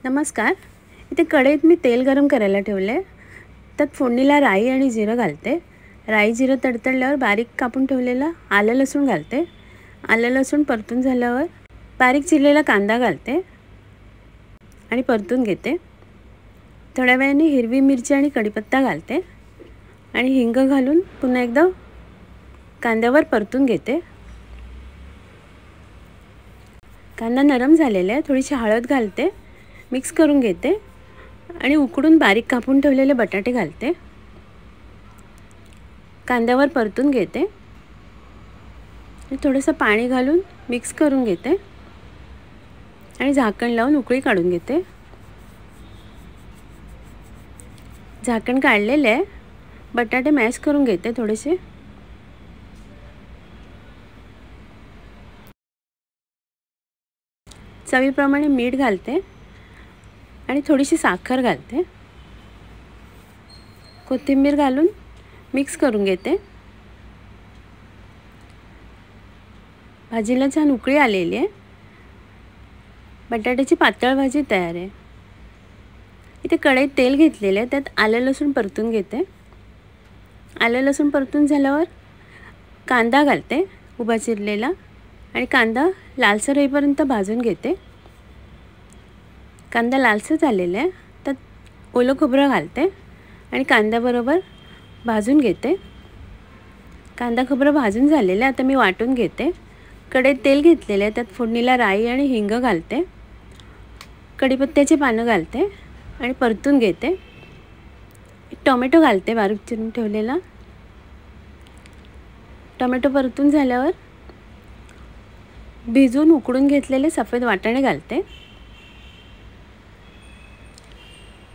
नमस्कार. इथे कढईत मी तेल गरम करायला ठेवले. त्यात फोडणीला राई आणि जिरं घालते. राई जिरं तडतडल्यावर बारीक कापून ठेवलेला आलं लसूण घालते. आलं लसूण परतून झाल्यावर बारीक चिरलेला कांदा घालते आणि परतून घेते. थोड्या वेळाने हिरवी मिरची आणि कढीपत्ता घालते आणि हिंग घालून पुन्हा एकदा कांद्यावर परतून घेते. कांदा नरम झालेला आहे. थोडीशी हळद घालते, मिक्स करून घेते आणि उकडून बारीक कापून ठेवलेले बटाटे घालते. कांद्यावर परतून घेते आणि थोडंसं पाणी घालून मिक्स करून घेते आणि झाकण लावून उकळी काढून घेते. झाकण काढलेले आहे. बटाटे मॅश करून घेते थोडेसे. चवीप्रमाणे मीठ घालते आणि थोडीशी साखर घालते. कोथिंबीर घालून मिक्स करून घेते. भाजीला छान उकळी आलेली आहे. बटाट्याची पातळ भाजी तयार आहे. इथे कढईत तेल घेतलेले आहे. त्यात आलं लसूण परतून घेते. आलं लसूण परतून झाल्यावर कांदा घालते उभा चिरलेला आणि कांदा लालसर होईपर्यंत भाजून घेते. कांदा लालसर झालेला आहे. त्यात ओलं खोबरं घालते आणि कांद्याबरोबर भाजून घेते. कांदा खोबरं भाजून झालेलं आहे. आता मी वाटून घेते. कढईत तेल घेतलेलं आहे. त्यात फोडणीला राई आणि हिंग घालते. कढीपत्त्याची पानं घालते आणि परतून घेते. एक टोमॅटो घालते बारीक चिरून ठेवलेला. टोमॅटो परतून झाल्यावर भिजवून उकडून घेतलेले सफेद वाटाणे घालते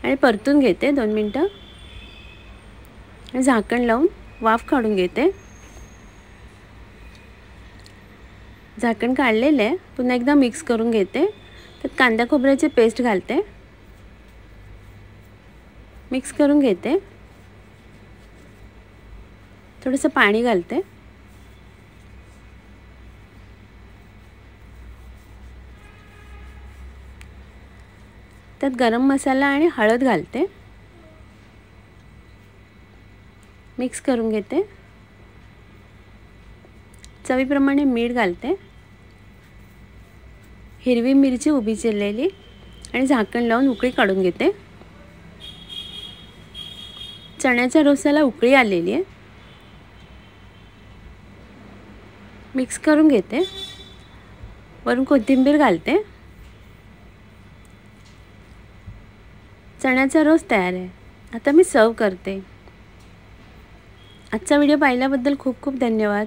आणि परतून घेते 2 मिनटं. झाकण लावून वाफ काढून घेते. झाकण काढलेले आहे. पुन्हा एकदा मिक्स करून घेते. त्यात कांदा खोबऱ्याची पेस्ट घालते. मिक्स करून घेते. थोडंसं पाणी घालते. त्यात गरम मसाला आणि हळद घालते. मिक्स करून घेते. चवीप्रमाणे मीठ घालते. हिरवी मिरची उभी चिरलेली आणि झाकण लावून उकळी काढून घेते. चण्याच्या रस्स्याला उकळी आलेली आहे. मिक्स करून घेते. वरून कोथिंबीर घालते. चण्याचा रस तयार आहे. आता मी सर्व करते. आजचा व्हिडिओ पाहिल्याबद्दल खूप खूप धन्यवाद.